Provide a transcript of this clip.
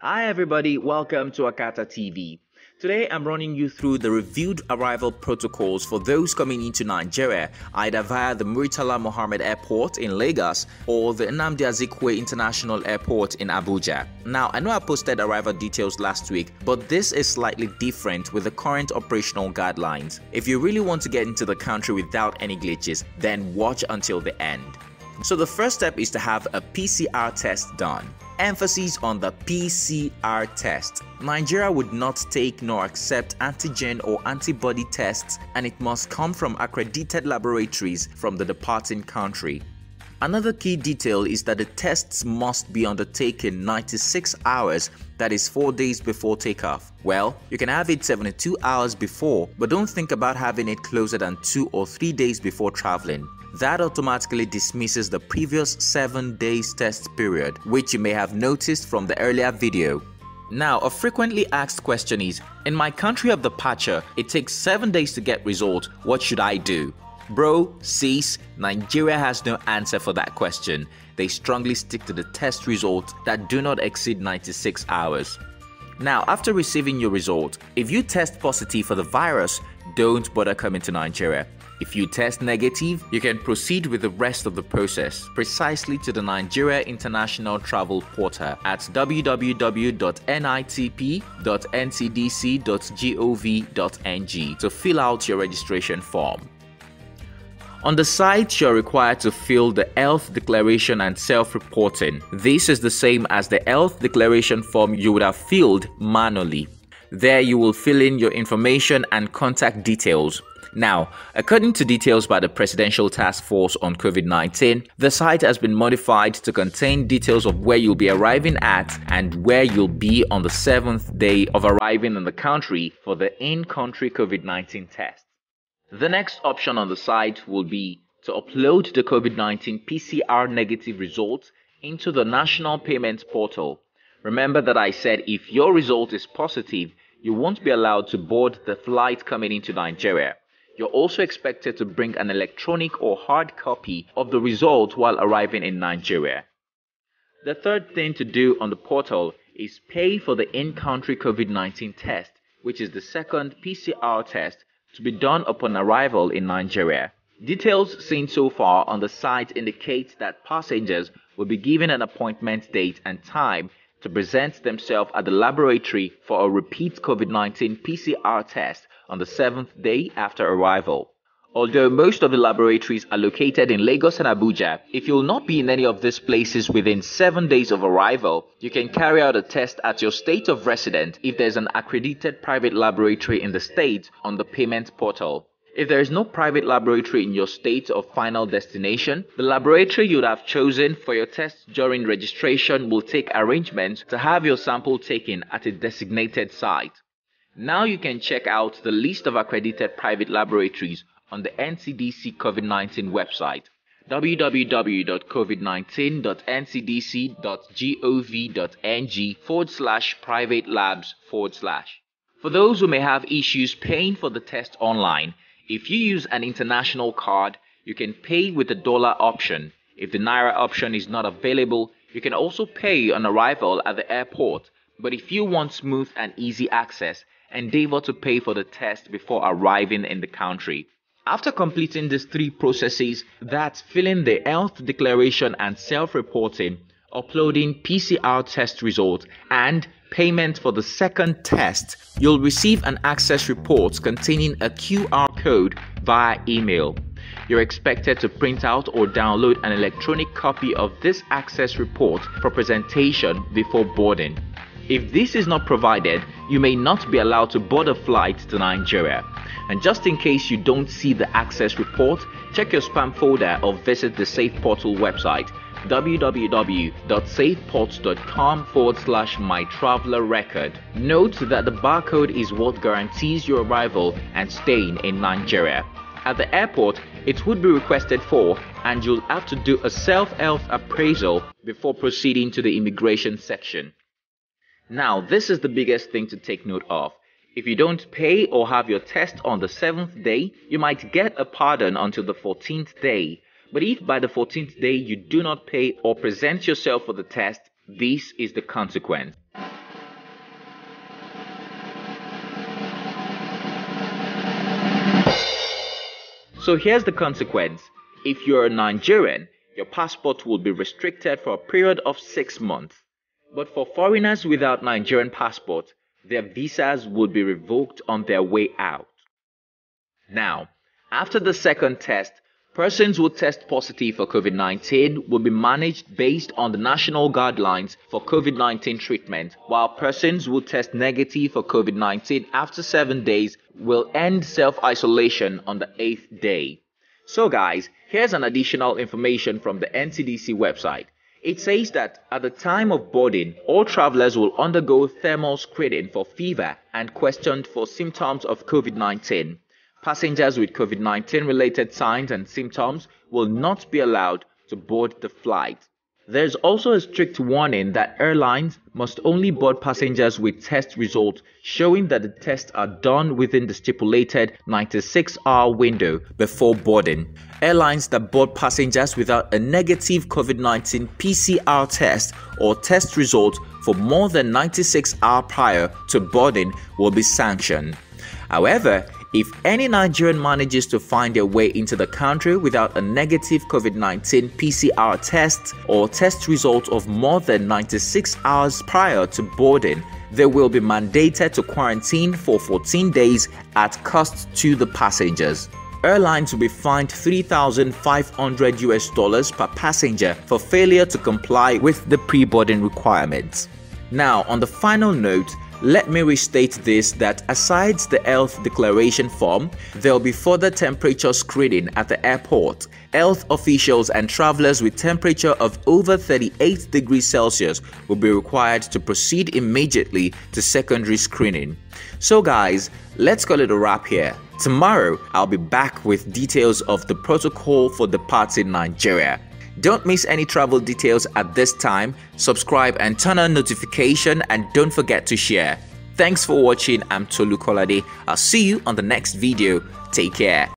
Hi everybody, welcome to Akata TV. Today I'm running you through the reviewed arrival protocols for those coming into Nigeria, either via the Murtala Mohammed Airport in Lagos or the Nnamdi Azikiwe International Airport in Abuja. Now, I know I posted arrival details last week, but this is slightly different with the current operational guidelines. If you really want to get into the country without any glitches, then watch until the end. So the first step is to have a PCR test done. Emphasis on the PCR test. Nigeria would not take nor accept antigen or antibody tests, and it must come from accredited laboratories from the departing country. Another key detail is that the tests must be undertaken 96 hours, that is 4 days before takeoff. Well, you can have it 72 hours before, but don't think about having it closer than 2 or 3 days before traveling. That automatically dismisses the previous 7 days test period, which you may have noticed from the earlier video. Now, a frequently asked question is, in my country of departure, it takes 7 days to get result, what should I do? Bro, sis, Nigeria has no answer for that question. They strongly stick to the test results that do not exceed 96 hours. Now, after receiving your result, if you test positive for the virus, don't bother coming to Nigeria. If you test negative, you can proceed with the rest of the process precisely to the Nigeria International Travel Portal at www.nitp.ncdc.gov.ng to fill out your registration form. On the site, you're required to fill the health declaration and self-reporting. This is the same as the health declaration form you would have filled manually. There you will fill in your information and contact details. Now, according to details by the Presidential Task Force on COVID-19, the site has been modified to contain details of where you'll be arriving at and where you'll be on the 7th day of arriving in the country for the in-country COVID-19 test. The next option on the site will be to upload the COVID-19 PCR negative results into the National Payment Portal. Remember that I said if your result is positive, you won't be allowed to board the flight coming into Nigeria. You're also expected to bring an electronic or hard copy of the result while arriving in Nigeria. The third thing to do on the portal is pay for the in-country COVID-19 test, which is the second PCR test to be done upon arrival in Nigeria. Details seen so far on the site indicate that passengers will be given an appointment date and time to present themselves at the laboratory for a repeat COVID-19 PCR test on the 7th day after arrival. Although most of the laboratories are located in Lagos and Abuja, if you will not be in any of these places within 7 days of arrival, you can carry out a test at your state of residence if there is an accredited private laboratory in the state on the payment portal. If there is no private laboratory in your state of final destination, the laboratory you would have chosen for your test during registration will take arrangements to have your sample taken at a designated site. Now you can check out the list of accredited private laboratories on the NCDC COVID-19 website, www.covid19.ncdc.gov.ng/private-labs/. For those who may have issues paying for the test online, if you use an international card, you can pay with the dollar option. If the Naira option is not available, you can also pay on arrival at the airport. But if you want smooth and easy access, endeavor to pay for the test before arriving in the country. After completing these 3 processes, that's filling the health declaration and self-reporting, uploading PCR test result, and payment for the second test, you'll receive an access report containing a QR code via email. You're expected to print out or download an electronic copy of this access report for presentation before boarding. If this is not provided, you may not be allowed to board a flight to Nigeria. And just in case you don't see the access report, check your spam folder or visit the Safe Portal website, www.safeports.com/mytravelerrecord. Note that the barcode is what guarantees your arrival and staying in Nigeria. At the airport, it would be requested for, and you'll have to do a self-health appraisal before proceeding to the immigration section. Now, this is the biggest thing to take note of. If you don't pay or have your test on the 7th day, you might get a pardon until the 14th day. But if by the 14th day you do not pay or present yourself for the test, this is the consequence. So here's the consequence. If you're a Nigerian, your passport will be restricted for a period of 6 months. But for foreigners without Nigerian passport, their visas would be revoked on their way out. Now, after the second test, persons who test positive for COVID-19 will be managed based on the national guidelines for COVID-19 treatment, while persons who test negative for COVID-19 after 7 days will end self-isolation on the 8th day. So guys, here's an additional information from the NCDC website. It says that at the time of boarding, all travelers will undergo thermal screening for fever and questioned for symptoms of COVID-19. Passengers with COVID-19 related signs and symptoms will not be allowed to board the flight. There's also a strict warning that airlines must only board passengers with test results showing that the tests are done within the stipulated 96-hour window before boarding. Airlines that board passengers without a negative COVID-19 PCR test or test result for more than 96 hours prior to boarding will be sanctioned. However, if any Nigerian manages to find their way into the country without a negative COVID-19 PCR test or test result of more than 96 hours prior to boarding, they will be mandated to quarantine for 14 days at cost to the passengers. Airlines will be fined $3,500 per passenger for failure to comply with the pre-boarding requirements. Now, on the final note, let me restate this that aside the health declaration form, there will be further temperature screening at the airport. Health officials and travelers with temperature of over 38 degrees Celsius will be required to proceed immediately to secondary screening. So guys, let's call it a wrap here. Tomorrow, I'll be back with details of the protocol for departing Nigeria. Don't miss any travel details at this time. Subscribe and turn on notification, and don't forget to share. Thanks for watching. I'm Tolu Kolade. I'll see you on the next video. Take care.